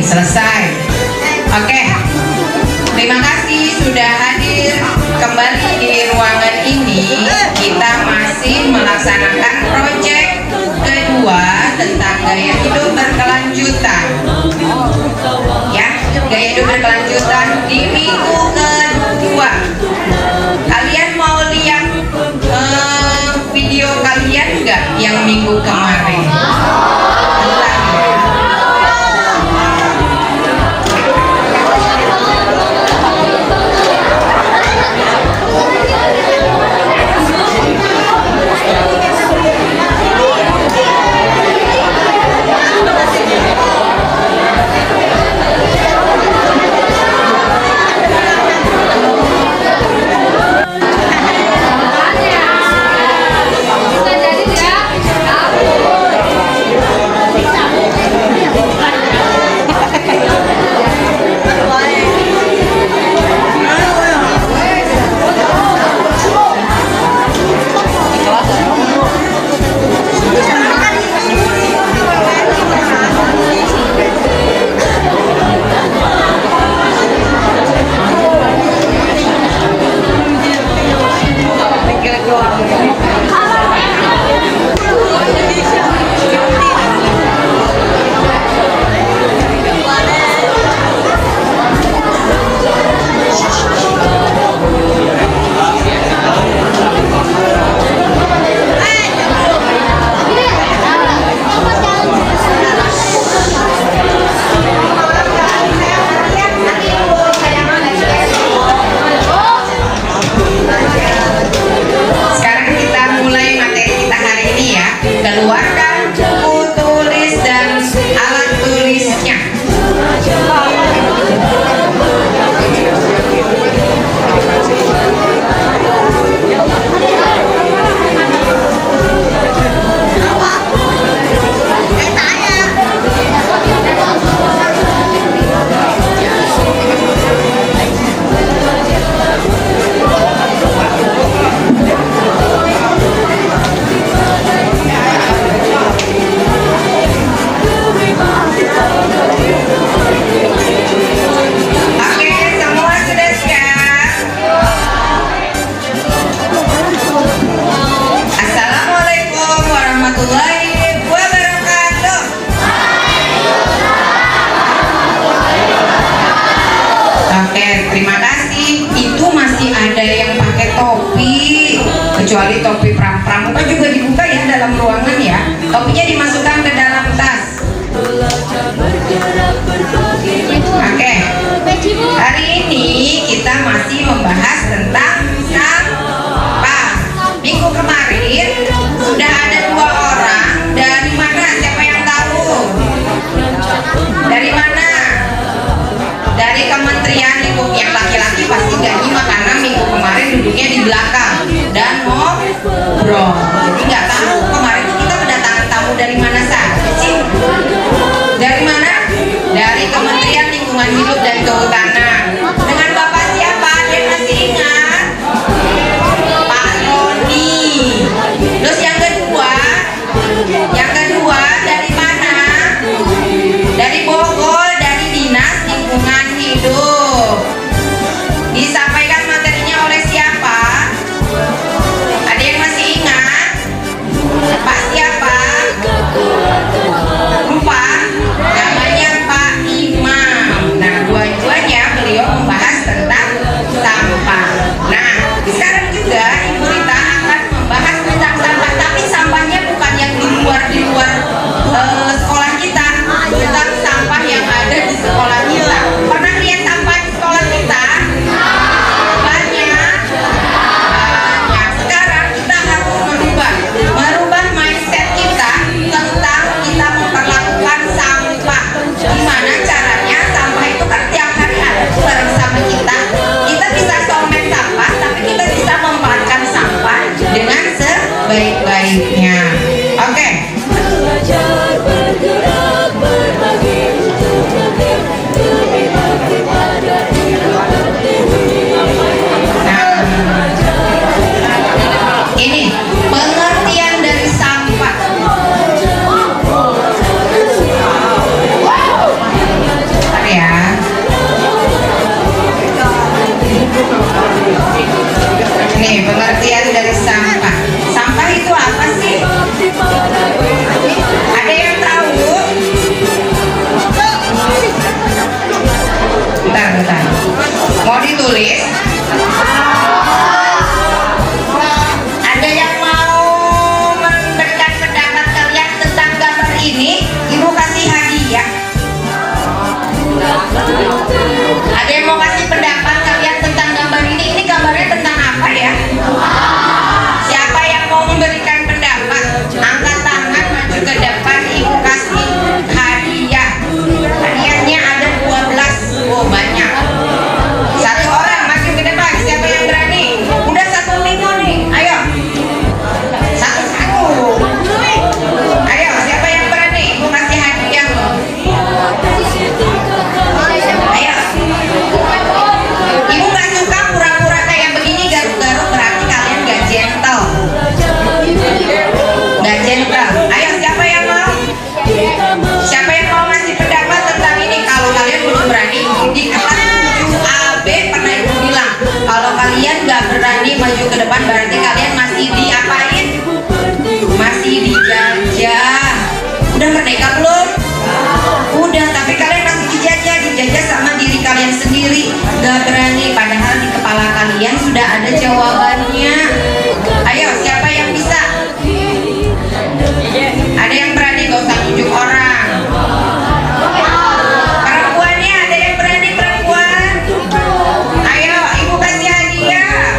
selesai. Oke, terima kasih sudah hadir kembali di ruangan ini. Kita masih melaksanakan proyek kedua tentang gaya hidup berkelanjutan. Ya, gaya hidup berkelanjutan di minggu kedua. Kalian mau lihat video kalian nggak yang minggu kemarin? Kecuali topi pramuka juga dibuka ya dalam ruangan ya. Topinya dimasukkan ke dalam tas. Oke. Hari ini kita masih membahas tentang sampah. Minggu kemarin sudah ada 2 orang. Dari mana? Siapa yang tahu? Dari mana? Dari Kementerian Lingkungan. Yang laki-laki pasti gak nyimak karena minggu kemarin duduknya di belakang dan ngobrol. Jadi nggak tahu kemarin kita kedatangan tamu dari mana saja sih? Dari mana? Dari Kementerian Lingkungan Hidup dan Kehutanan. Dengan Bapak siapa? Ada yang masih ingat? Pak Roni. Terus yang kedua dari mana? Dari Bogor, dari Dinas Lingkungan Hidup. Disampaikan materinya oleh siapa? Ada yang masih ingat? Pak siapa? Lupa? Namanya Pak Imam. Nah, dua-duanya beliau membahas tentang sampah. Nah, sekarang juga Ibu Rita akan membahas tentang sampah, tapi sampahnya bukan yang di luar sekolah kita, tentang sampah yang ada di sekolah kita. Pernah lihat sampah di sekolah kita? Banyak. Sekarang kita harus merubah mindset kita tentang kita memperlakukan sampah. Gimana caranya? Sampah itu kan tiap hari ada bareng sama kita. Kita bisa somet sampah, tapi kita bisa memanfaatkan sampah dengan sebaik-baiknya. Oke. Ini pengertian dari sampah. Udah merdeka belum? Udah, tapi kalian masih dijajah sama diri kalian sendiri. Gak berani, padahal di kepala kalian sudah ada jawabannya. Ayo, siapa yang bisa? Ada yang berani, gak usah tunjuk orang. Perempuannya ada yang berani, perempuan? Ayo, ibu kasih hadiah.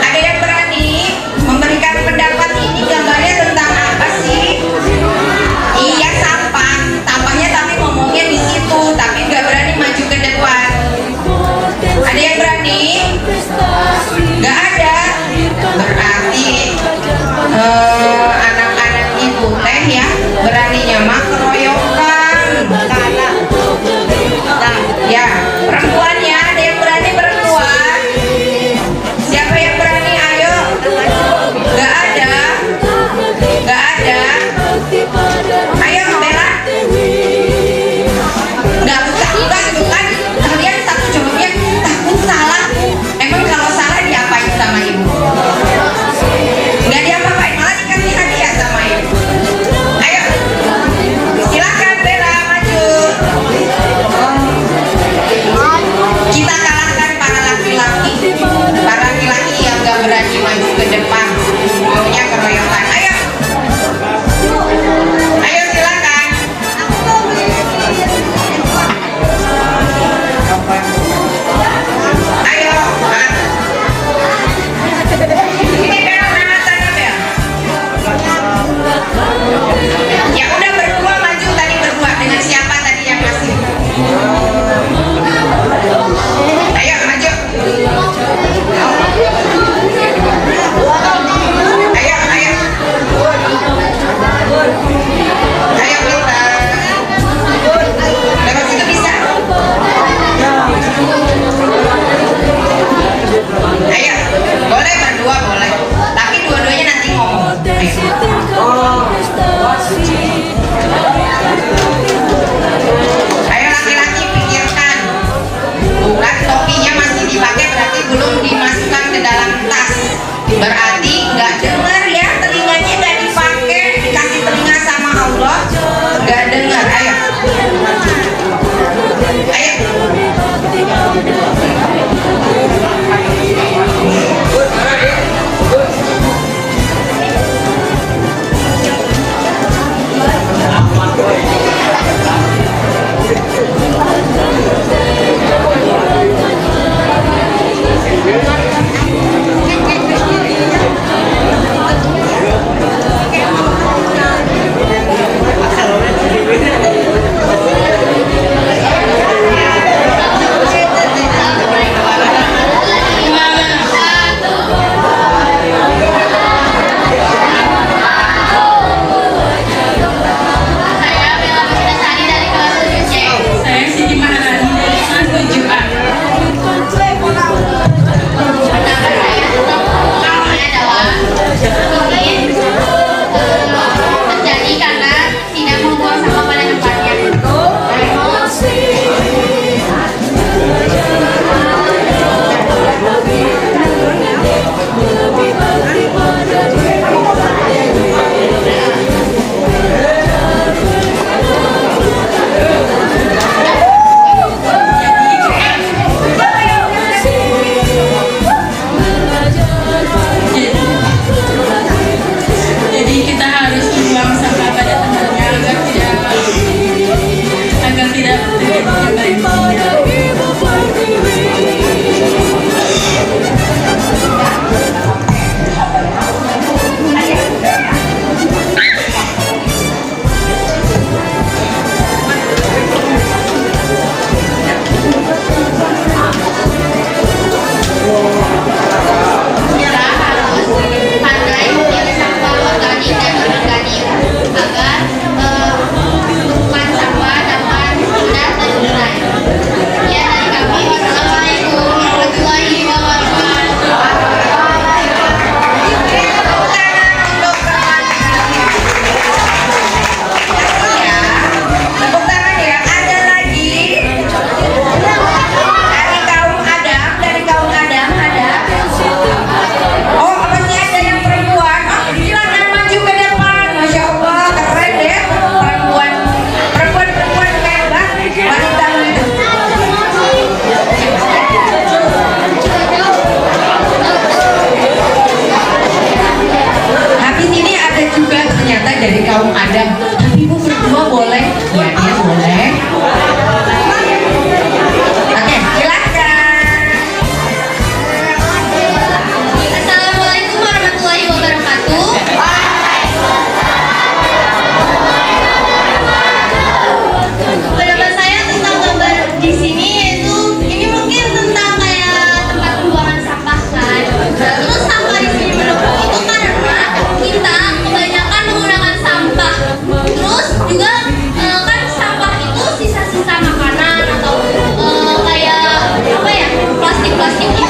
Ada yang berani memberikan pendapat ini gambarnya tentang apa sih? Iya, sampahnya tapi ngomongnya di situ, tapi nggak berani maju ke depan. Ada yang berani? Nggak ada. Berarti anak-anak ibu teh ya beraninya mah keroyokan. Nah, ya perempuannya ada yang berani, perempuan? Siapa yang berani? Ayo. Nggak ada. Nggak ada. Ayo Bella. Nggak usah, enggak gitu kan. Kalian satu jawabnya takut salah. Emang kalau salah diapain sama ibu? Nggak diapa-apain, malah dikasih hadiah sama ibu. Ayo, silakan Bella maju. Kita kalahkan para laki-laki yang nggak berani maju ke depan, maunya keroyokan. Ayo. Ayo silakan. Ayo. Ini Bel, mana tadi Bel? Ya udah berdua maju tadi, berdua dengan siapa tadi yang masih? Ayo maju. Ayo, ayo. Ayo kita. Lewat situ bisa. Ayo, boleh berdua boleh. Tapi dua-duanya nanti ngomong. Ayo laki-laki pikirkan. Bukan topinya masih dipakai berarti belum dimasukkan ke dalam tas. Berarti nggak dengar ya, telinganya nggak dipakai, dikasih telinga sama Allah, nggak dengar. Ayo. Ayo. kaum Adam. Tapi ibu berdua boleh? Ya, dia boleh. Oke, silakan. Assalamualaikum warahmatullahi wabarakatuh. Pendapat saya tentang gambar di sini yaitu ini mungkin tentang kayak tempat pembuangan sampah kan. Terus sampah di sini menumpuk itu karena kita kebanyakan menggunakan sampah. Terus juga kan sampah itu sisa-sisa makanan atau kayak apa ya, plastik-plastik itu.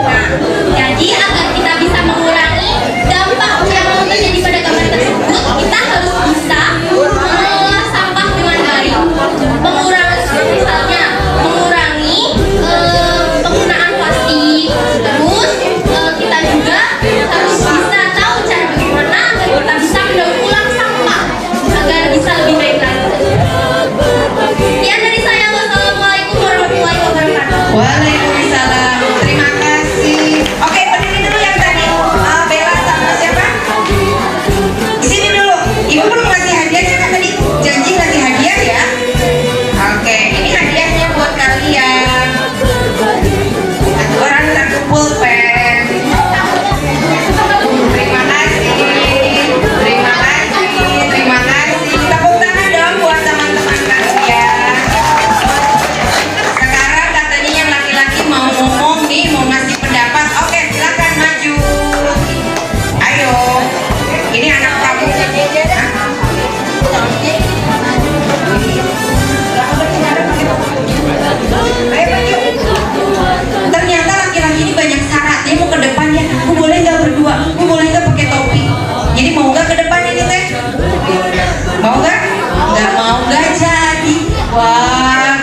Nah, jadi agar kita bisa mengurangi dampak yang terjadi pada gambar tersebut, kita harus bisa mengelola sampah dengan baik. Mengurangi misalnya mengurangi penggunaan plastik. Terus kita juga harus bisa tahu cara bagaimana agar kita bisa mendaur ulang sampah agar bisa lebih baik lagi. Sekian dari saya. Wassalamualaikum warahmatullahi wabarakatuh. Waalaikumsalam. Terima kasih. Oke, berdiri dulu yang tadi. Bella sama siapa? Di sini dulu. Ibu belum ngasih hadiahnya kan tadi? Janji ngasih hadiah ya. Oke, ini hadiahnya buat kalian. Satu orang satu pulpen. Terima kasih. Terima kasih. Terima kasih. Tepuk tangan dong buat teman-teman kalian. Sekarang katanya yang laki-laki mau ngomong nih, mau ngasih pendapat. Oke, silakan maju. Ayo. Ini anak kamu. Hah? Ayo maju. Ternyata laki-laki ini banyak syarat. Dia mau ke depan ya. Aku boleh nggak berdua? Aku boleh nggak pakai topi? Jadi mau nggak ke depan ini teh? Mau nggak? Nggak mau nggak jadi. Wah,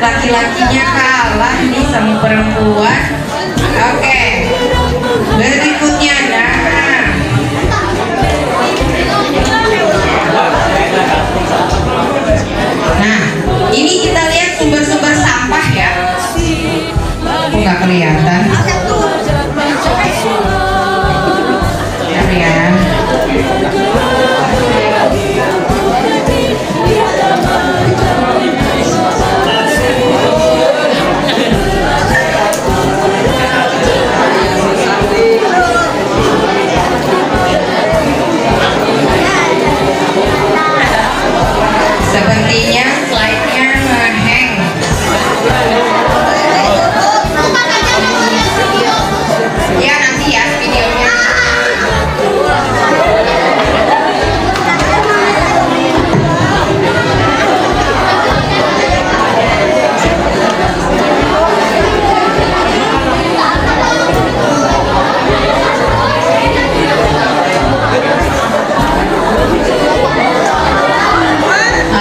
laki-lakinya kalah nih sama perempuan. Oke, berikutnya nah. Nah, ini kita lihat sumber-sumber sampah ya. Kok nggak kelihatan? Bentar ya. Sepertinya slide-nya ngehang. Ya nanti ya videonya.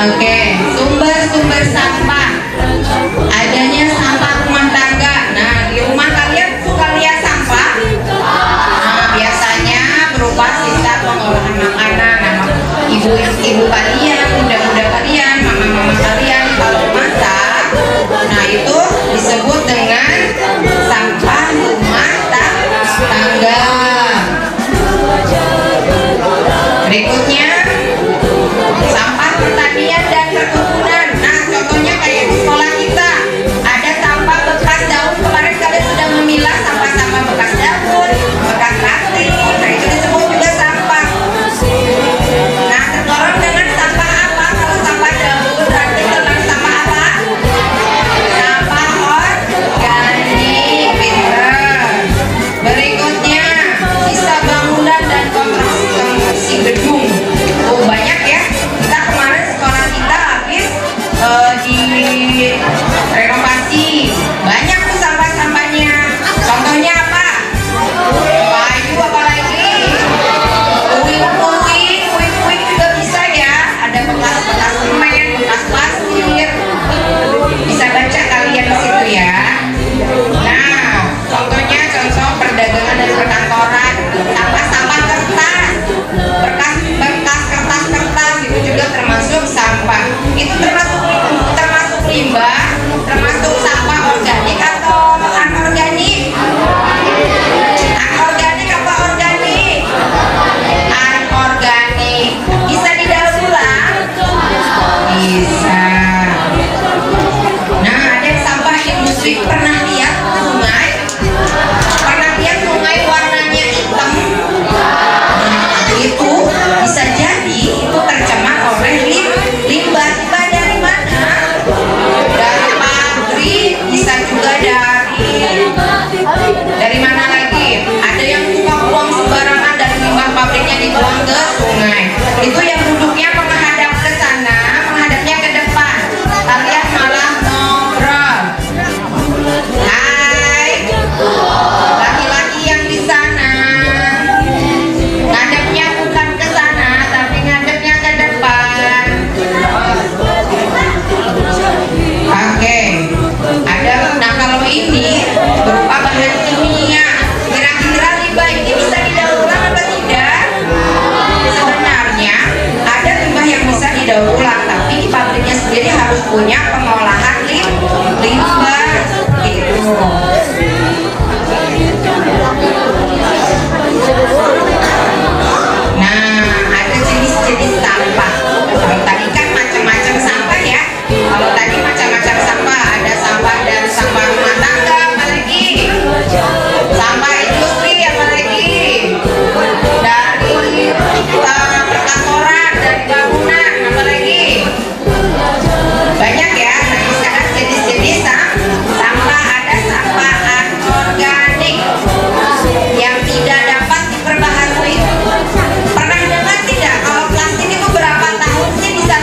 Oke, sumber-sumber sampah. Adanya sampah rumah tangga. Nah, di rumah kalian suka lihat sampah? Nah, biasanya berupa sisa pengolahan makanan. Nah, ibu kalian, muda-muda kalian, mama-mama kalian kalau masak, nah itu disebut dengan sampah rumah tangga. Berikutnya sampah pertanian dan perkebunan. Nah, contohnya kayak di sekolah kita ada sampah bekas daun. Kemarin kalian sudah memilah sampah-sampah bekas daun, bekas plastik. Nah, itu disebut juga sampah. Nah, tergolong dengan sampah apa? Kalau sampah daun berarti dengan sampah apa? Sampah organik. Pinter. Berikutnya sisa bangunan dan konstruksi gedung. Oh, banyak ya. Kita kemarin sekolah kita habis di renovasi. Banyak tuh sampah-sampahnya. Contohnya apa? Kayu apa lagi? Puing-puing juga bisa ya. Ada bekas-bekas semen, bekas pasir. Bisa baca kalian di situ ya. Nah, contoh perdagangan dan perkantoran. Sampah-sampah kertas. Bekas jenis-jenis sampah. Kalau tadi kan macam-macam sampah ya. Kalau tadi macam-macam sampah, ada sampah dari sampah rumah tangga, apalagi sampah industri, apalagi dari perkantoran, dari bangunan, apalagi banyak ya. Tadi sekarang jenis-jenis sampah, ada sampah anorganik yang tidak dapat diperbaharui. Pernah dengar tidak kalau plastik itu berapa tahun sih bisa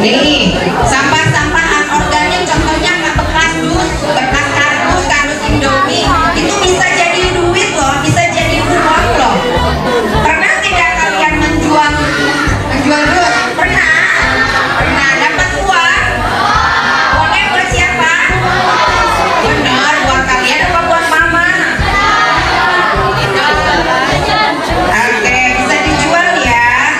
Nih, sampah-sampah anorganik contohnya bekas dus, bekas kardus Indomie, itu bisa jadi duit loh, bisa jadi uang loh. Pernah tidak kalian menjual dus? Pernah? Pernah dapat uang? Uangnya buat siapa? Benar, buat kalian apa buat mama? Oke, bisa dijual ya.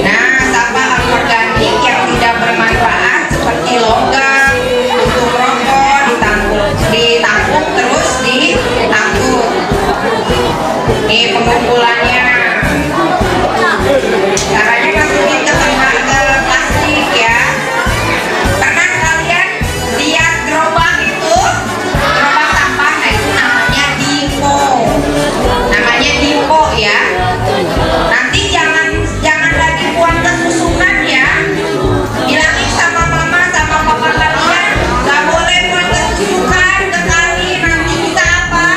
Nah, sampah anorganik yang tidak bermanfaat seperti logam, puntung rokok ditampung terus diangkut. Nih pengumpulannya. Caranya masukin ke plastik ya. Pernah kalian lihat gerobak itu? Gerobak sampah, nah itu namanya dipo. Namanya dipo ya. Nanti jangan lagi buang ke susunan ya. Bilangin sama mama sama papa kalian, gak boleh buang ke susunan, ke kali, nanti bisa apa?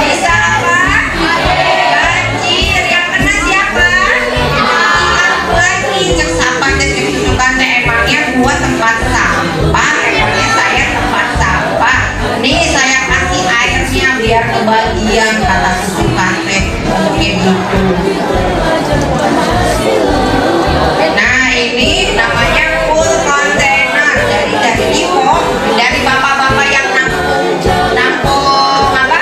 Bisa apa? Banjir, yang kena siapa? Ingat lagi, cek sampah dan cek susukan teh emangnya buat tempat sampah, emangnya saya tempat sampah. Nih saya kasih airnya biar kebagian kata susukan teh kayak gitu. Nah ini namanya full container dari Dipo, dari bapak-bapak yang nampung apa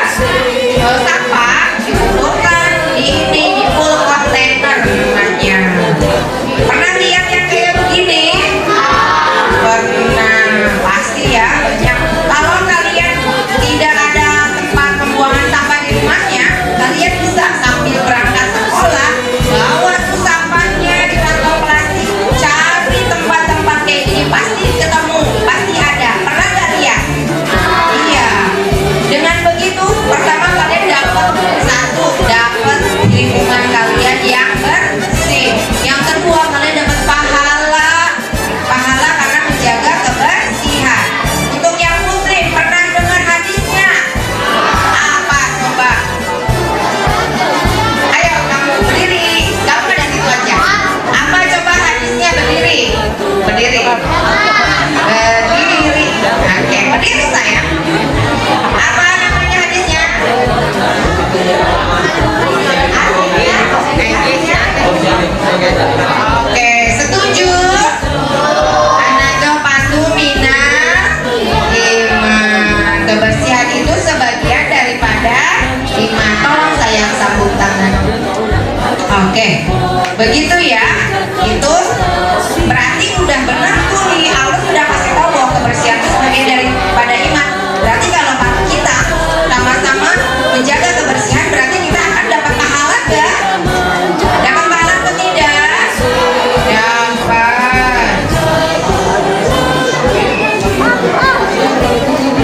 sampah dikumpulkan di full container namanya. Pernah lihat yang kayak begini? Pernah, pasti ya banyak. Kalau kalian tidak ada tempat pembuangan sampah di rumahnya, kalian bisa sambil berangkat sekolah bawa tuh sampahnya di kantong plastik, cari tempat-tempat kayak gini pasti ketemu, pasti ada. Pernah gak lihat? Iya. Dengan begitu pertama kalian dapat lingkungan kalian yang bersih. Yang kedua kalian dapat pahala karena menjaga kebersihan. Untuk yang muslim pernah dengar hadisnya? Apa coba? Ayo kamu berdiri, kamu pada situ aja. Apa coba hadisnya? Berdiri. Oke, berdiri sayang. Apa namanya hadisnya? Oke, setuju. Anajo patu mina iman. Kebersihan itu sebagian daripada iman. Tolong sayang sambung tangan. Oke, begitu ya. Itu berarti udah benar tuh nih. Allah sudah kasih tahu bahwa kebersihan itu sebagian daripada iman. Berarti kalau kita sama-sama menjaga kebersihan, berarti kita akan dapat pahala gak? Dapat pahala atau tidak? Dapat.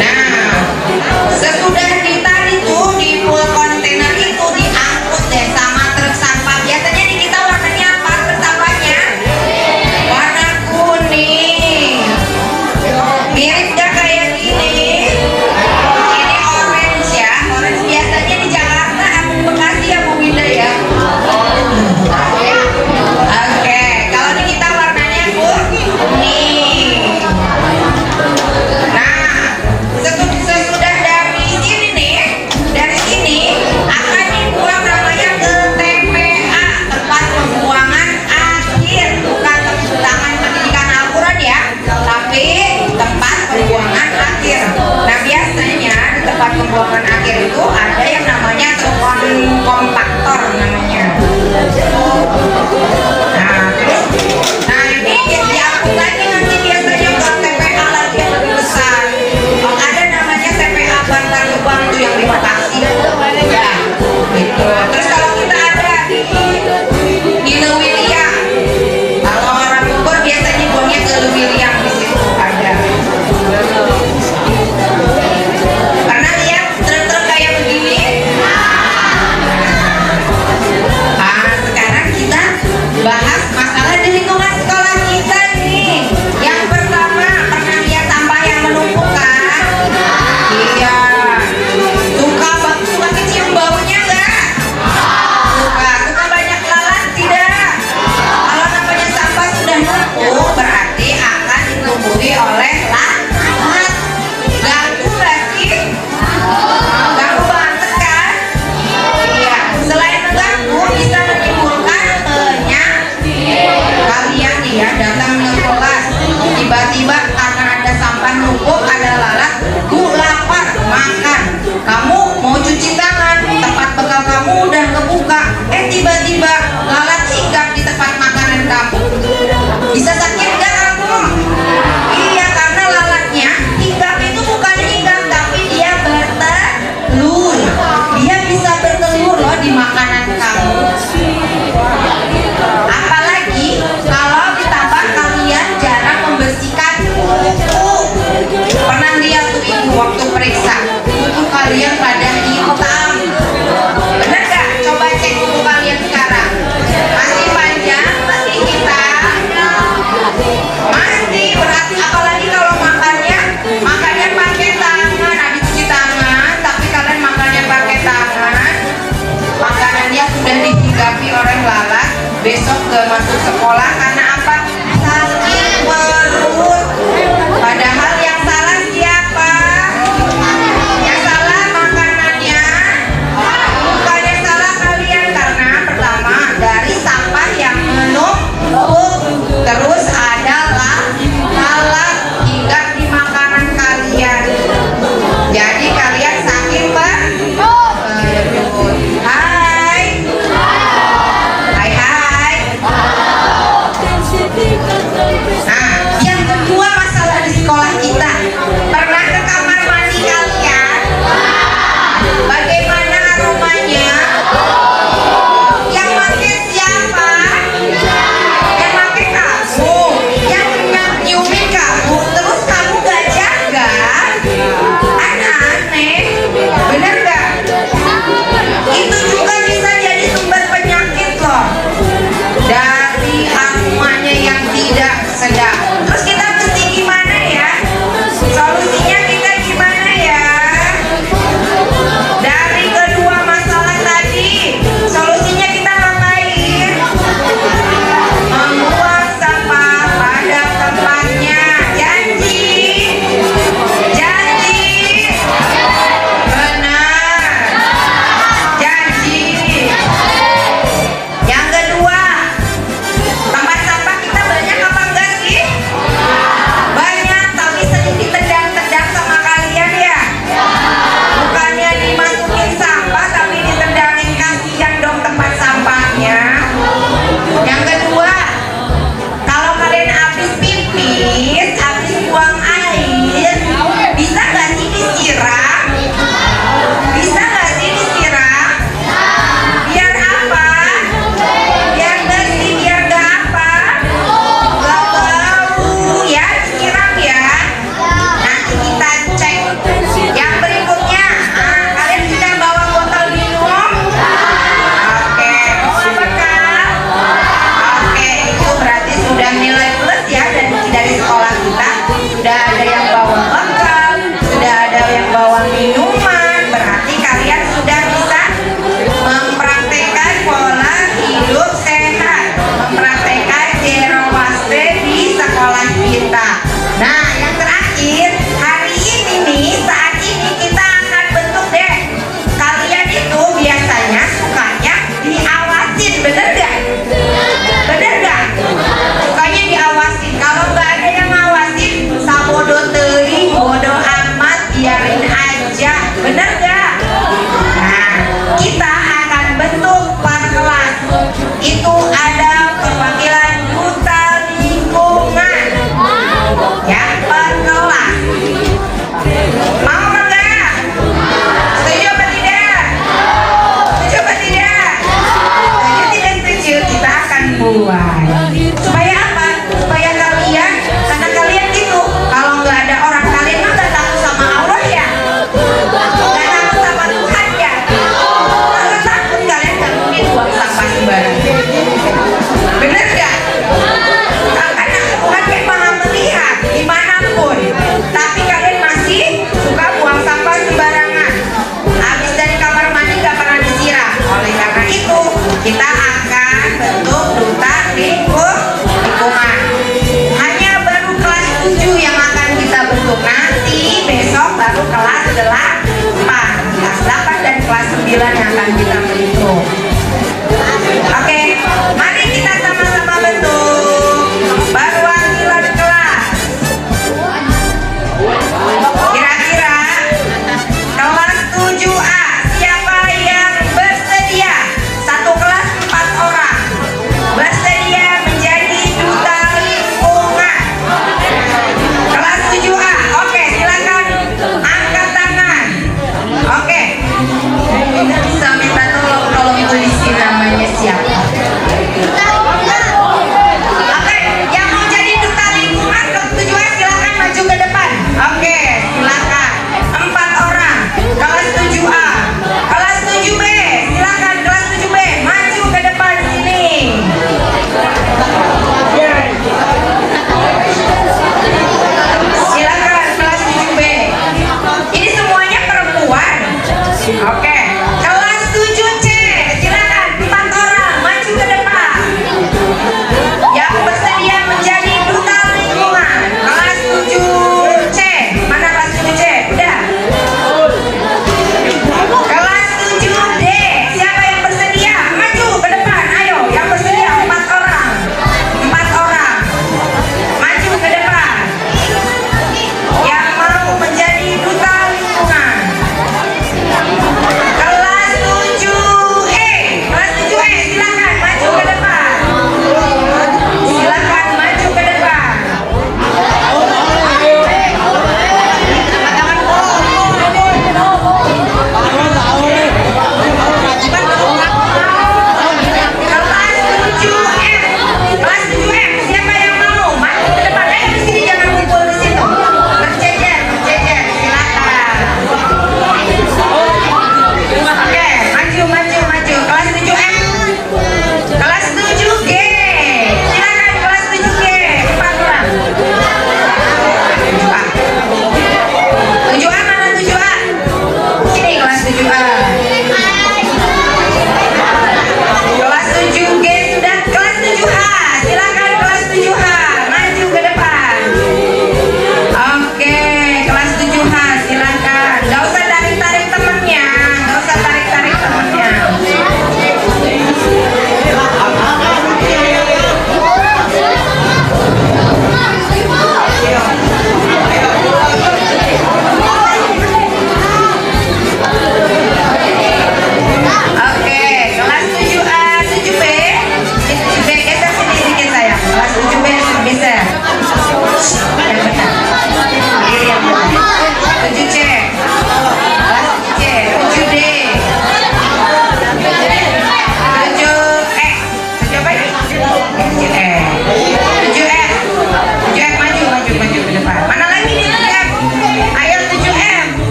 Nah, sesudah tadi tuh di full kontainer itu diangkut deh sama truk sampah. Biasanya di kita warnanya apa truk sampahnya? besok ke masuk sekolah karena apa? Sakit perut. Padahal yang salah siapa? Yang salah makanannya, bukan yang salah kalian. Karena pertama dari sampah yang menumpuk, terus adalah lalat hingga di makanan kalian. Jadi kalian sakit perut. Hai. Hai hai.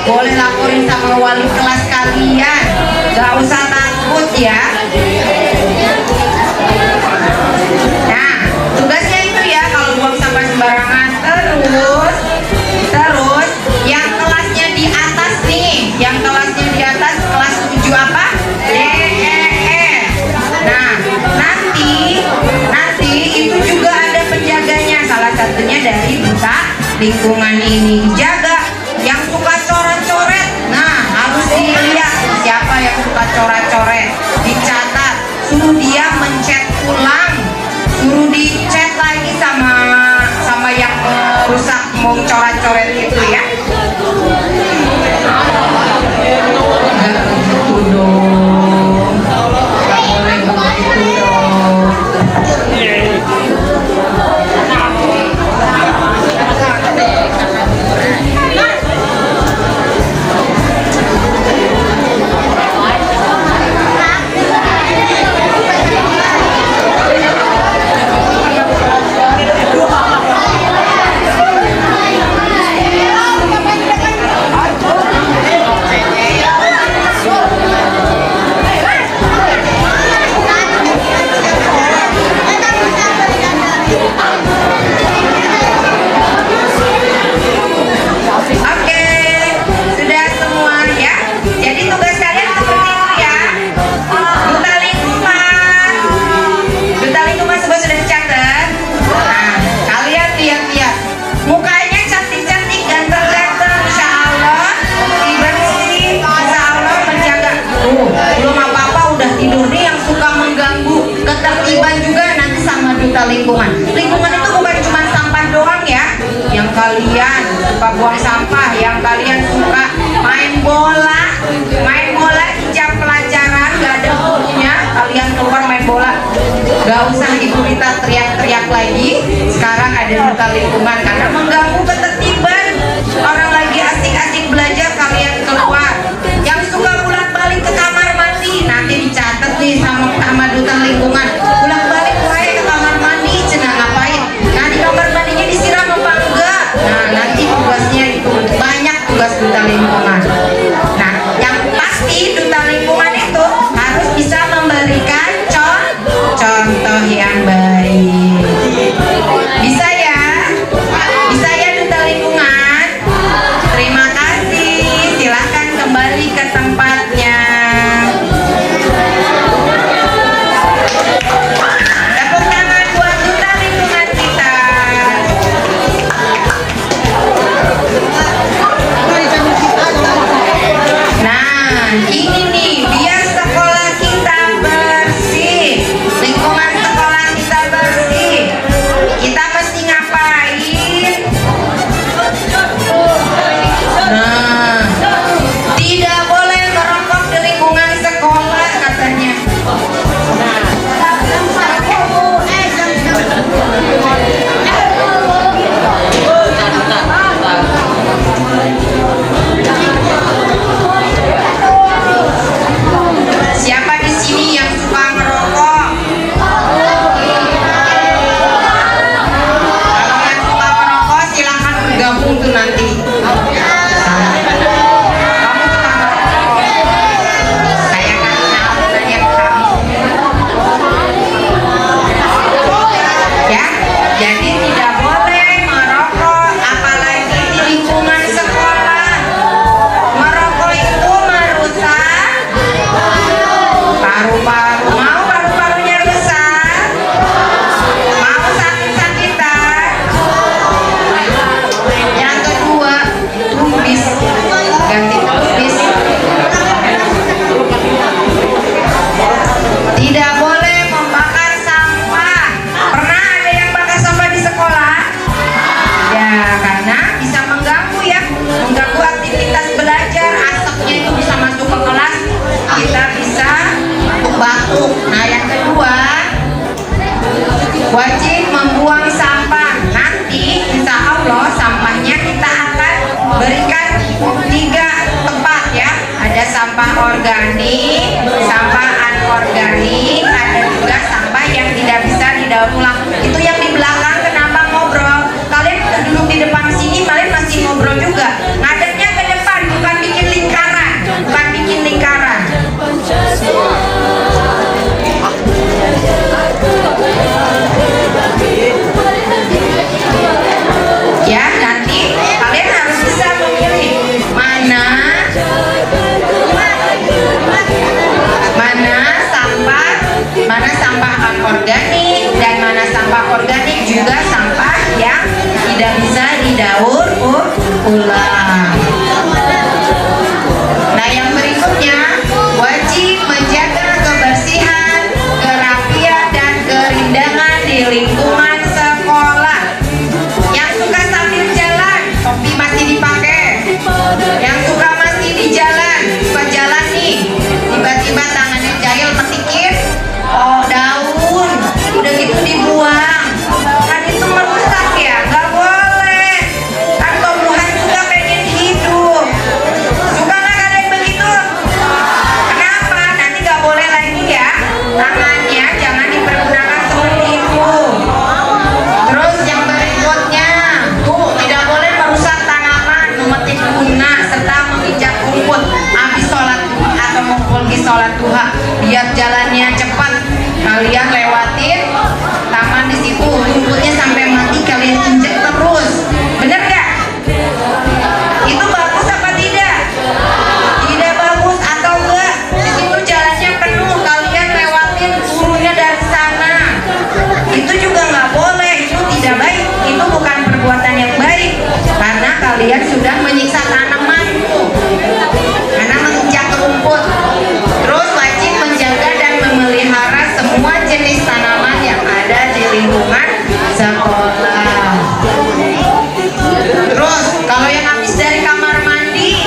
boleh laporin sama wali kelas kalian, gak usah takut ya. Nah, tugasnya itu ya, kalau buang sampah sembarangan. Terus yang kelasnya di atas nih, yang kelasnya di atas kelas 7 apa? D, E, F. Nah, nanti itu juga ada penjaganya, salah satunya dari duta lingkungan ini. Dijaga yang suka coret-coret, nah harus dilihat siapa yang suka coret-coret, dicatat, suruh dia mencet ulang, suruh dicet lagi sama yang rusak mau coret-coret itu ya. Nggak begitu dong, nggak boleh begitu dong. Lingkungan itu bukan cuma sampah doang ya. Yang kalian suka buang sampah, yang kalian suka main bola di jam pelajaran gak ada bukunya, kalian keluar main bola, gak usah ibu kita teriak-teriak lagi. Sekarang ada duta lingkungan karena mengganggu ketertiban. Orang lagi asik-asik belajar kalian keluar. Yang suka bolak-balik ke kamar mandi nanti dicatat nih sama duta lingkungan. Bolak-balik ke kamar mandi, cenah ngapain? Nah di kamar mandinya disiram apa enggak? Nah nanti tugasnya itu banyak, tugas duta lingkungan. Nah yang pasti duta lingkungan itu harus bisa memberikan contoh yang baik. Bisa ya? Bisa ya duta lingkungan? Terima kasih, silahkan kembali ke tempatnya. Tepuk tangan buat duta lingkungan kita. Nah, ini nih biar sekolah kita bersih, lingkungan sekolah kita bersih. Kita mesti ngapain? Nah, tidak boleh merokok di lingkungan sekolah katanya. Siapa di sini yang suka ngerokok? Kalau yang suka ngerokok silahkan bergabung tuh nanti. Kamu suka ngerokok? Saya kasih nanya ke kamu. Ya, jadi tidak boleh merokok, apalagi di lingkungan sekolah. Merokok itu merusak paru-paru. Mau paru-parunya rusak? Mau sakit-sakitan? Yang kedua, tumbis. Ganti tumbis. Tidak boleh membakar sampah. Pernah ada yang bakar sampah di sekolah? Ya, karena bisa mengganggu ya, mengganggu aktivitas belajar. Asapnya itu bisa masuk ke kelas, kita bisa batuk. Nah, yang kedua, wajib membuang sampah. Nanti insya Allah sampahnya kita akan berikan 3 tempat ya. Ada sampah organik, sampah anorganik, ada juga sampah yang tidak bisa didaur ulang. Itu yang di belakang kenapa ngobrol? Kalian udah duduk di depan sini, kalian masih ngobrol juga. Ngadepnya ke depan, bukan di ulang. Nah, yang berikutnya wajib menjaga kebersihan, kerapian, dan kerindangan di lingkungan sekolah. Yang suka sambil jalan, topi masih dipakai. Yang suka masih di jalan, suka jalan nih, tiba-tiba tangannya jahil metikin daun, udah gitu dibuang. Kan itu merusak ya, nggak boleh. Kan tumbuhan juga pengen hidup. Suka nggak kalian begitu? Kenapa? Nanti nggak boleh lagi ya. Tangannya jangan dipergunakan seperti itu. Terus yang berikutnya, tuh tidak boleh merusak tanaman, memetik bunga, serta menginjak rumput habis sholat atau mau pergi sholat duha. Biar jalannya cepat, kalian lewatin taman di situ, rumputnya sampai mati kalian injek terus. Bener gak? Itu bagus apa tidak? Tidak bagus atau enggak? Di situ jalannya penuh, kalian lewatin turunnya dari sana. Itu juga nggak boleh, itu tidak baik. Itu bukan perbuatan yang baik karena kalian sudah menyiksa tanaman karena menginjak rumput. Terus wajib menjaga dan memelihara semua jenis tanaman yang ada di lingkungan sekolah. Terus kalau yang habis dari kamar mandi,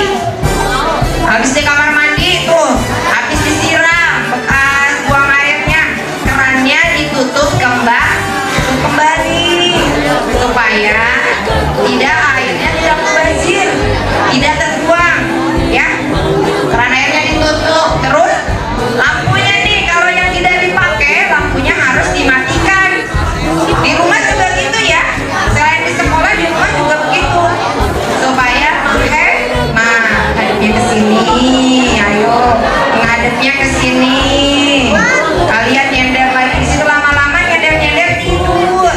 tuh habis disiram, bekas buang airnya, kerannya ditutup kembali supaya airnya tidak mubazir, tidak terbuang ya. Keran airnya ditutup. Terus lampunya nih, kalau yang tidak dipakai, lampunya harus dimatikan. Di rumah juga gitu ya. Selain di sekolah, di rumah juga begitu. Supaya hadapnya ke sini. Ayo, menghadapnya ke sini. Kalian nyender lagi di situ, lama-lama nyender tidur.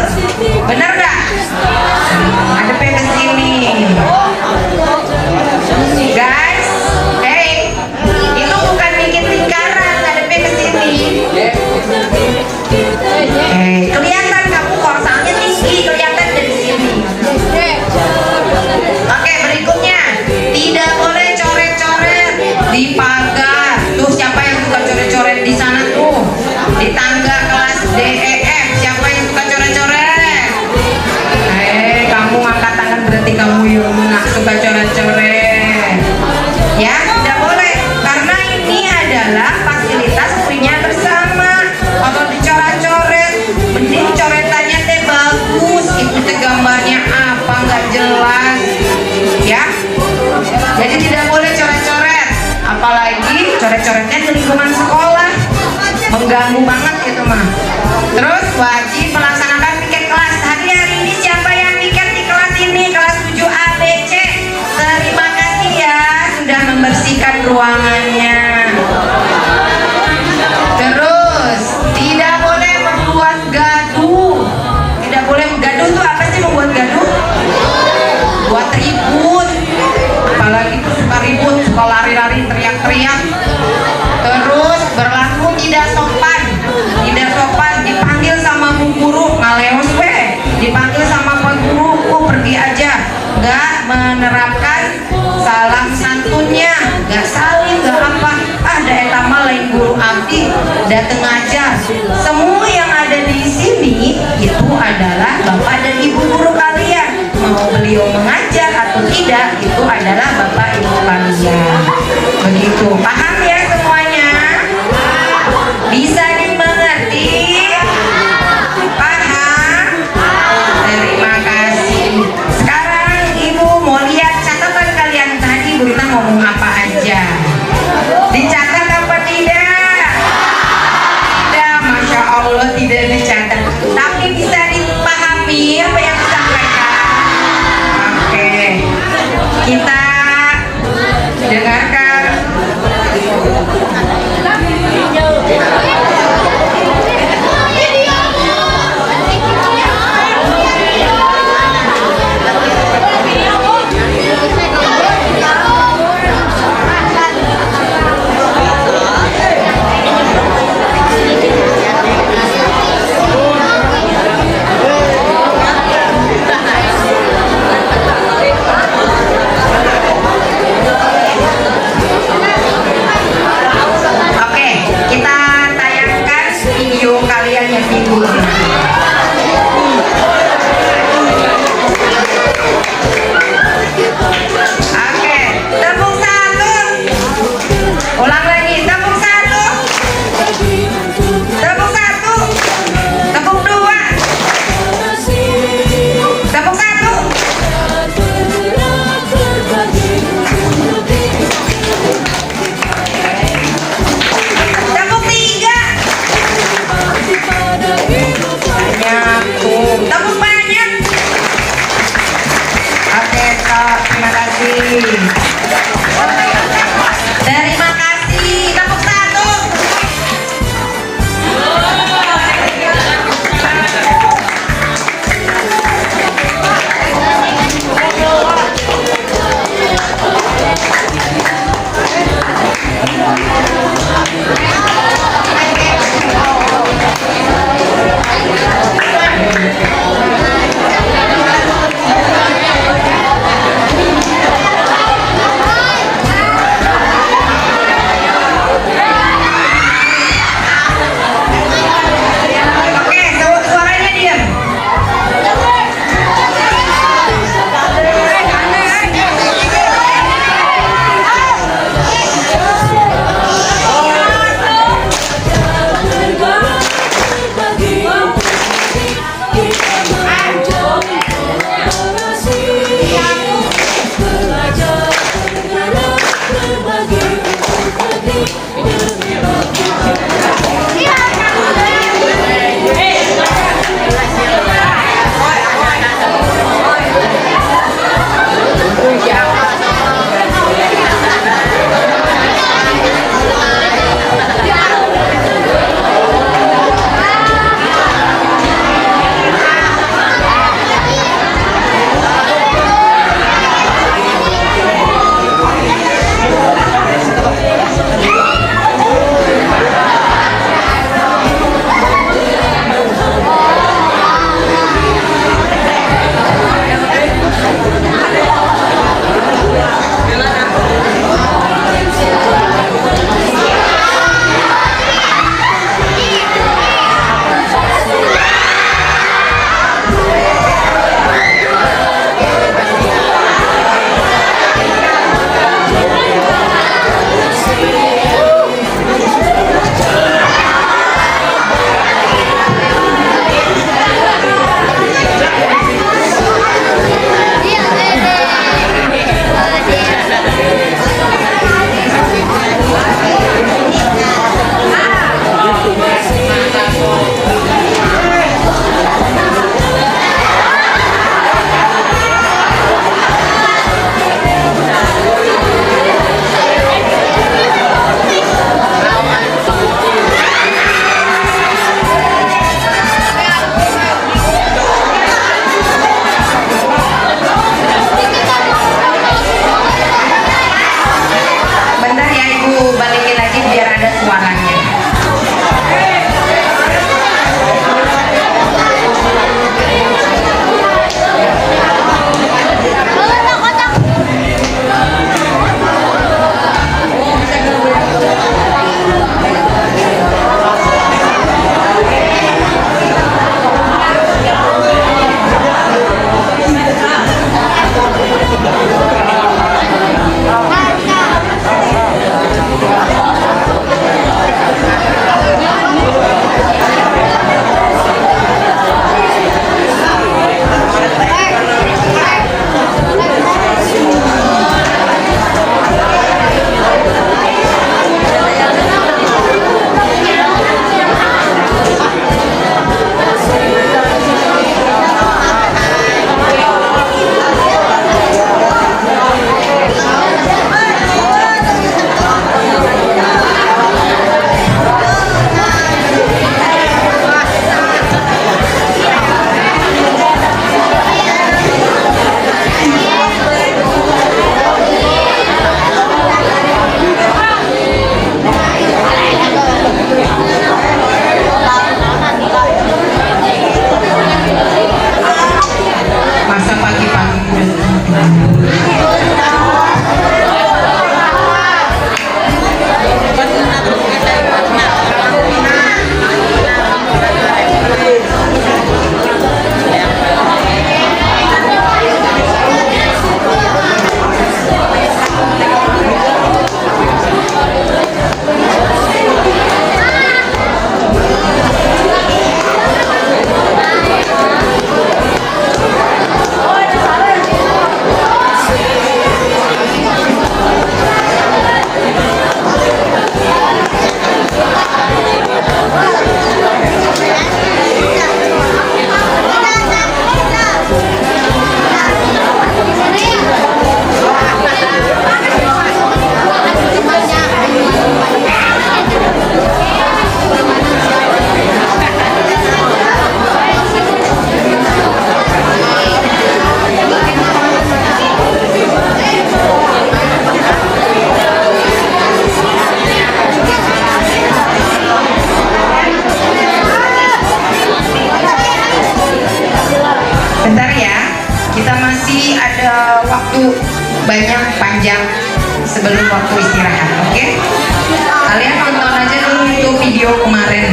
Bener gak? Hadapnya ke sini. Guys, hey, itu bukan bikin lingkaran, hadapnya ke sini. Kelihatan kamu korsalnya tinggi, kelihatan dari sini. Oke, berikutnya tidak boleh coret-coret di pagar. Tuh siapa yang suka coret-coret di sana tuh? Di tangga kelas DEF, siapa yang suka coret-coret? Kamu angkat tangan berarti kamu yang nggak suka coret-coret. Ya, tidak boleh karena ini adalah fasilitas punya bersama. Kalau dicoret-coret, mending coretannya teh bagus. Itu teh gambarnya apa nggak jelas, ya. Jadi tidak boleh coret-coret, apalagi coret-coretnya di lingkungan sekolah, mengganggu banget itu mah. Terus wajib melaksanakan piket kelas. Hari ini siapa yang piket di kelas ini? Kelas 7A BC. Terima kasih ya sudah membersihkan ruangannya. Terus tidak boleh membuat gaduh. Tidak boleh gaduh tuh apa sih membuat gaduh? Buat ribut. Apalagi tuh suka ribut, suka lari-lari, teriak-teriak. Terus berlaku tidak sopan. Tidak sopan dipanggil sama bu guru, ngaleos weh. Dipanggil sama pak guru, pergi aja. Nggak menerapkan salam santunnya, nggak saling, nggak apa. Ada etama lain guru abdi, dateng aja. Semua yang ada di sini itu adalah bapak dan ibu guru kalian. Mau beliau mengajar atau tidak, itu adalah bapak ibu kalian. Begitu, paham ya semuanya? Bisa dimengerti? Paham? Terima kasih. Sekarang ibu mau lihat catatan kalian tadi, Bu Rita ngomong apa aja. Dicatat apa tidak? Tidak, Masya Allah tidak dicatat. Tapi bisa dipahami apa yang disampaikan. Oke, kita dengarkan. Terima kasih. Tepuk tangan. Oke, suaranya diam. mulainya panjang sebelum waktu istirahat, oke? Kalian nonton aja dulu itu video kemarin.